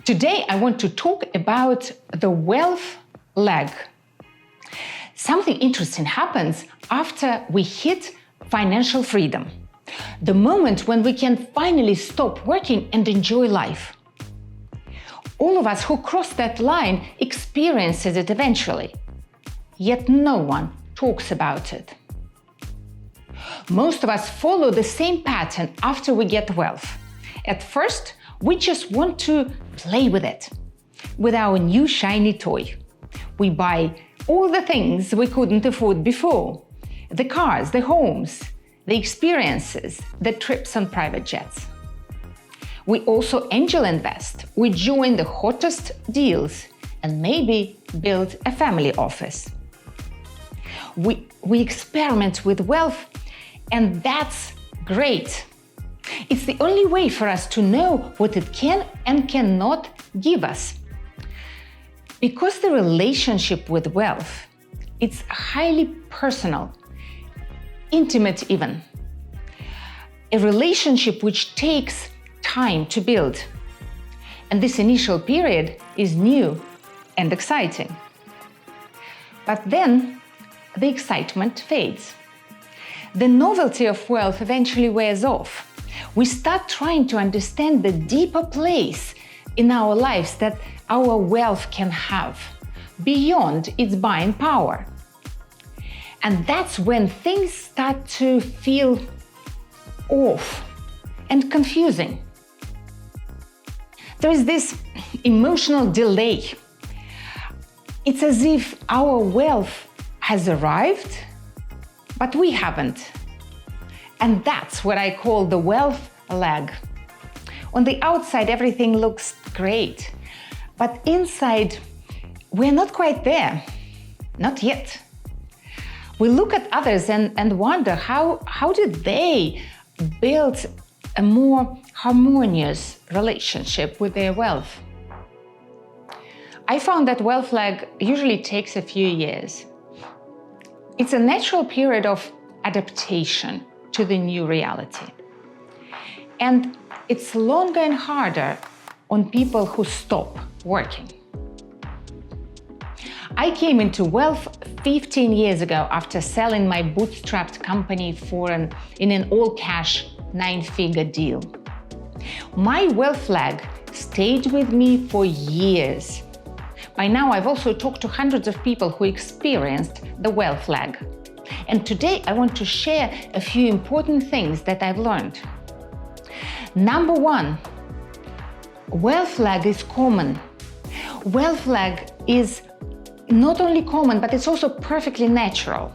Today, I want to talk about the wealth lag. Something interesting happens after we hit financial freedom. The moment when we can finally stop working and enjoy life. All of us who cross that line experiences it eventually, yet no one talks about it. Most of us follow the same pattern after we get wealth. At first, we just want to play with it, with our new shiny toy. We buy all the things we couldn't afford before: the cars, the homes, the experiences, the trips on private jets. We also angel invest. We join the hottest deals and maybe build a family office. We experiment with wealth, and that's great. It's the only way for us to know what it can and cannot give us. Because the relationship with wealth, it's highly personal, intimate even. A relationship which takes time to build. And this initial period is new and exciting. But then the excitement fades. The novelty of wealth eventually wears off. We start trying to understand the deeper place in our lives that our wealth can have, beyond its buying power. And that's when things start to feel off and confusing. There is this emotional delay. It's as if our wealth has arrived, but we haven't. And that's what I call the wealth lag. On the outside, everything looks great, but inside, we're not quite there. Not yet. We look at others and wonder how did they build a more harmonious relationship with their wealth? I found that wealth lag usually takes a few years. It's a natural period of adaptation to the new reality. And it's longer and harder on people who stop working. I came into wealth 15 years ago after selling my bootstrapped company in an all-cash 9-figure deal. My wealth lag stayed with me for years. By now, I've also talked to hundreds of people who experienced the wealth lag. And today, I want to share a few important things that I've learned. Number one, wealth lag is common. Wealth lag is not only common, but it's also perfectly natural.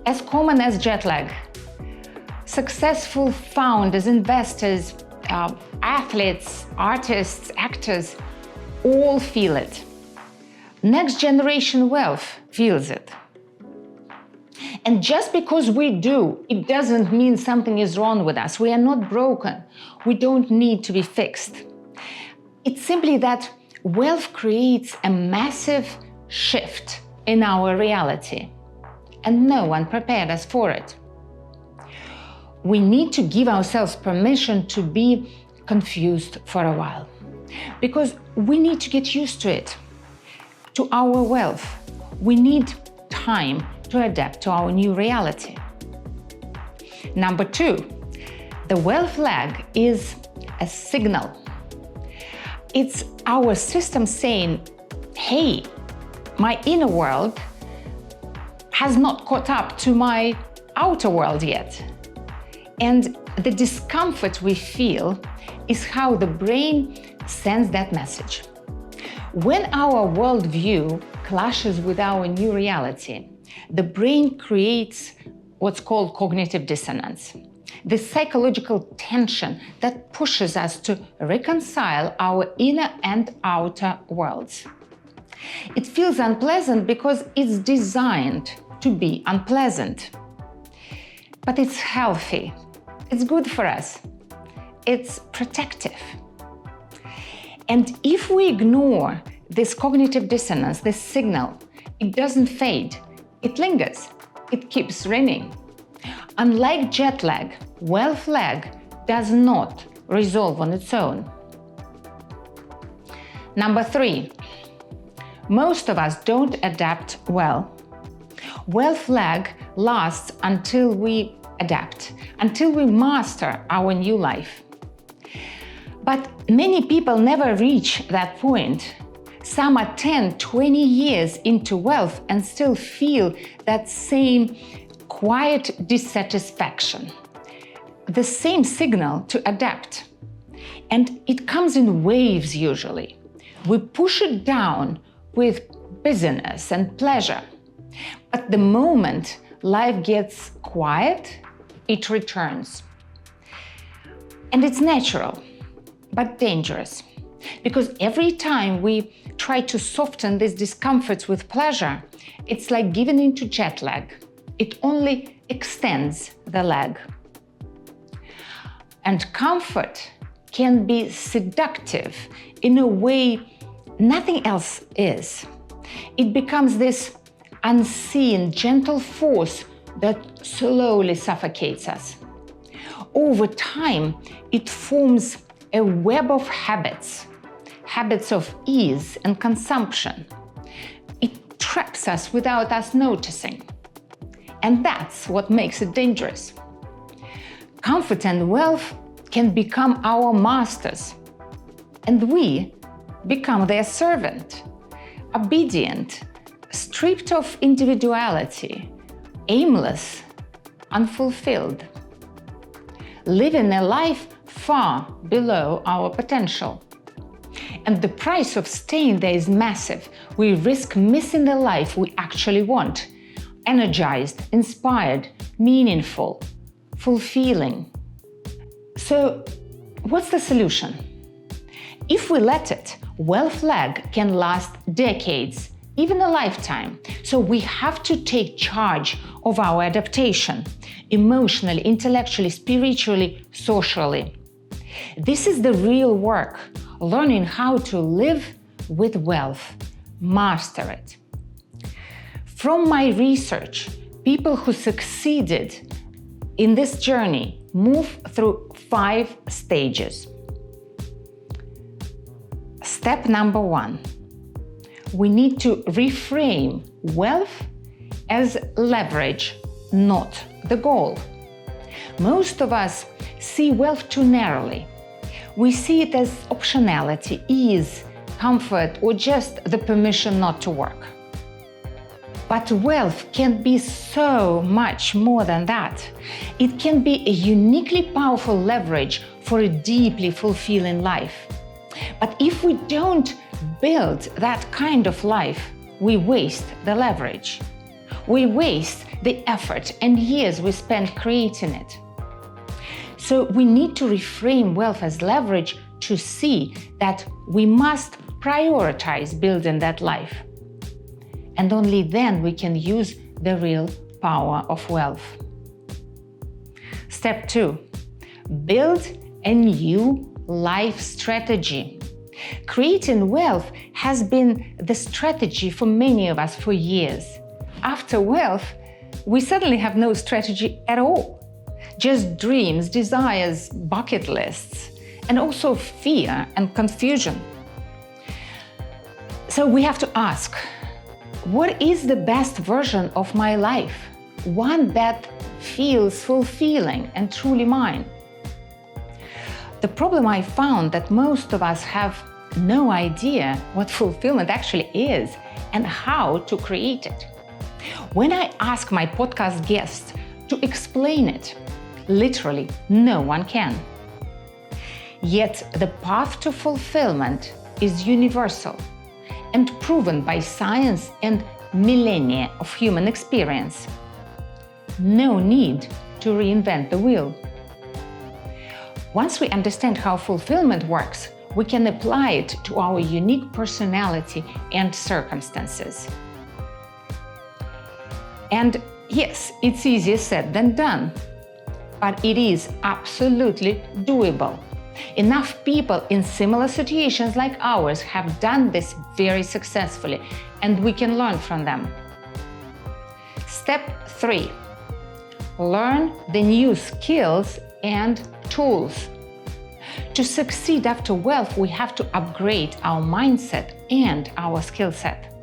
As common as jet lag. Successful founders, investors, athletes, artists, actors, all feel it. Next generation wealth feels it. And just because we do, it doesn't mean something is wrong with us. We are not broken. We don't need to be fixed. It's simply that wealth creates a massive shift in our reality, and no one prepared us for it. We need to give ourselves permission to be confused for a while, because we need to get used to it, to our wealth. We need time to adapt to our new reality. Number two, the wealth lag is a signal. It's our system saying, hey, my inner world has not caught up to my outer world yet. And the discomfort we feel is how the brain sends that message. When our worldview clashes with our new reality, the brain creates what's called cognitive dissonance, the psychological tension that pushes us to reconcile our inner and outer worlds. It feels unpleasant because it's designed to be unpleasant. But it's healthy. It's good for us. It's protective. And if we ignore this cognitive dissonance, this signal, it doesn't fade. It lingers. It keeps ringing. Unlike jet lag, wealth lag does not resolve on its own. Number 3, most of us don't adapt well. Wealth lag lasts until we adapt, until we master our new life. But many people never reach that point. Some are 10, 20 years into wealth and still feel that same quiet dissatisfaction, the same signal to adapt. And it comes in waves usually. We push it down with busyness and pleasure. But the moment life gets quiet, it returns. And it's natural, but dangerous. Because every time we try to soften these discomforts with pleasure, it's like giving into jet lag. It only extends the lag. And comfort can be seductive in a way nothing else is. It becomes this unseen, gentle force that slowly suffocates us. Over time, it forms a web of habits of ease and consumption. It traps us without us noticing. And that's what makes it dangerous. Comfort and wealth can become our masters, and we become their servant, obedient, stripped of individuality, aimless, unfulfilled, living a life far below our potential. And the price of staying there is massive. We risk missing the life we actually want, energized, inspired, meaningful, fulfilling. So, what's the solution? If we let it, wealth lag can last decades, even a lifetime. So we have to take charge of our adaptation, emotionally, intellectually, spiritually, socially. This is the real work, learning how to live with wealth, master it. From my research, people who succeeded in this journey move through 5 stages. Step number 1. We need to reframe wealth as leverage, not the goal. Most of us see wealth too narrowly. We see it as optionality, ease, comfort, or just the permission not to work. But wealth can be so much more than that. It can be a uniquely powerful leverage for a deeply fulfilling life. But if we don't build that kind of life, we waste the leverage. We waste the effort and years we spent creating it. So we need to reframe wealth as leverage to see that we must prioritize building that life. And only then we can use the real power of wealth. Step 2. Build a new life strategy. Creating wealth has been the strategy for many of us for years. After wealth, we suddenly have no strategy at all. Just dreams, desires, bucket lists, and also fear and confusion. So we have to ask, what is the best version of my life? One that feels fulfilling and truly mine. The problem I found that most of us have no idea what fulfillment actually is and how to create it. When I ask my podcast guests to explain it, literally no one can. Yet the path to fulfillment is universal and proven by science and millennia of human experience. No need to reinvent the wheel. Once we understand how fulfillment works, we can apply it to our unique personality and circumstances. And yes, it's easier said than done, but it is absolutely doable. Enough people in similar situations like ours have done this very successfully, and we can learn from them. Step 3. Learn the new skills and tools. To succeed after wealth, we have to upgrade our mindset and our skill set.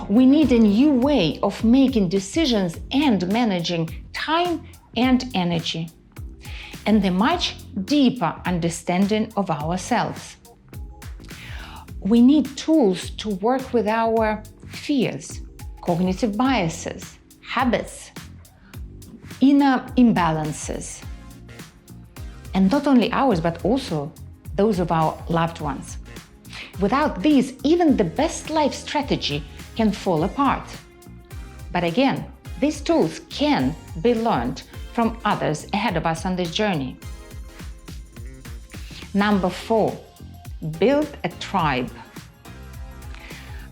We need a new way of making decisions and managing time and energy, and a much deeper understanding of ourselves. We need tools to work with our fears, cognitive biases, habits, inner imbalances, and not only ours, but also those of our loved ones. Without these, even the best life strategy can fall apart. But again, these tools can be learned from others ahead of us on this journey. Number 4, build a tribe.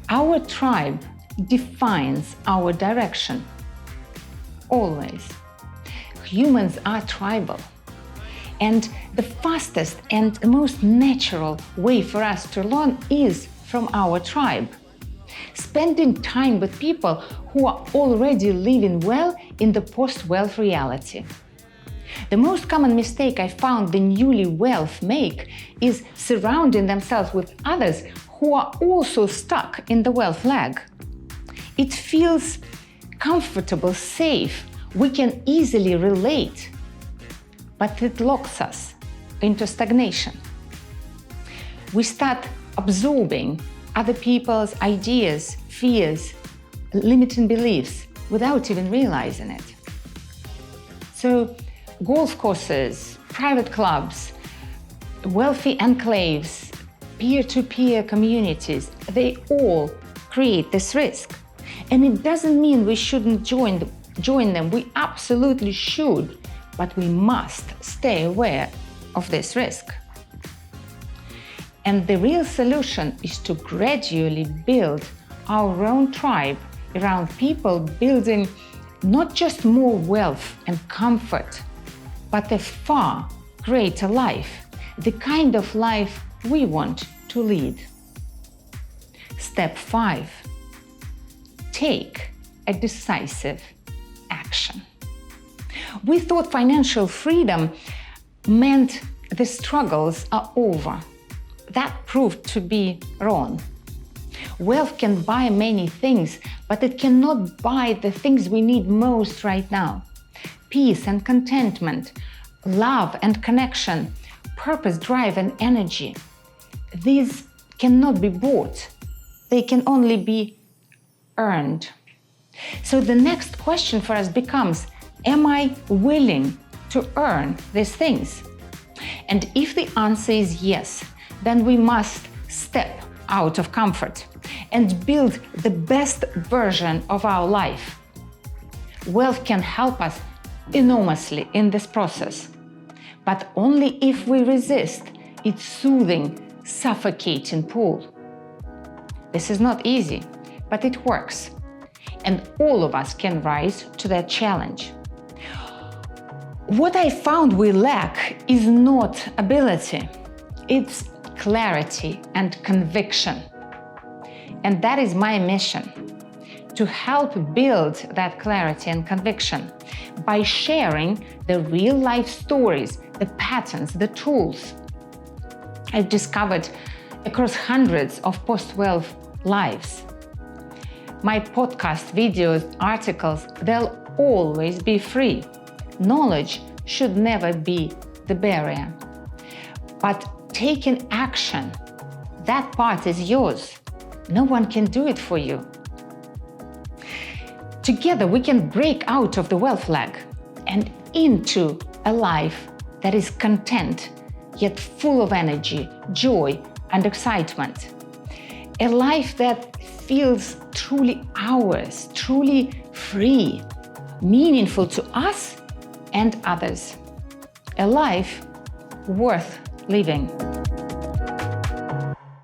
Our tribe defines our direction. Always. Humans are tribal. And the fastest and most natural way for us to learn is from our tribe. Spending time with people who are already living well in the post-wealth reality. The most common mistake I found the newly wealth make is surrounding themselves with others who are also stuck in the wealth lag. It feels comfortable, safe, we can easily relate, but it locks us into stagnation. We start absorbing other people's ideas, fears, limiting beliefs without even realizing it. So, golf courses, private clubs, wealthy enclaves, peer-to-peer communities, they all create this risk. And it doesn't mean we shouldn't join them. We absolutely should, but we must stay aware of this risk. And the real solution is to gradually build our own tribe around people building not just more wealth and comfort, but a far greater life, the kind of life we want to lead. Step 5. Take a decisive action. We thought financial freedom meant the struggles are over. That proved to be wrong. Wealth can buy many things, but it cannot buy the things we need most right now. Peace and contentment, love and connection, purpose, drive and energy. These cannot be bought. They can only be earned. So the next question for us becomes, am I willing to earn these things? And if the answer is yes, then we must step out of comfort and build the best version of our life. Wealth can help us enormously in this process, but only if we resist its soothing, suffocating pull. This is not easy, but it works, and all of us can rise to that challenge. What I found we lack is not ability, it's clarity and conviction. And that is my mission, to help build that clarity and conviction by sharing the real-life stories, the patterns, the tools I've discovered across hundreds of post-wealth lives. My podcast, videos, articles, they'll always be free. Knowledge should never be the barrier. But taking action, that part is yours. No one can do it for you. Together we can break out of the wealth lag and into a life that is content, yet full of energy, joy, and excitement. A life that feels truly ours, truly free, meaningful to us and others. A life worth living.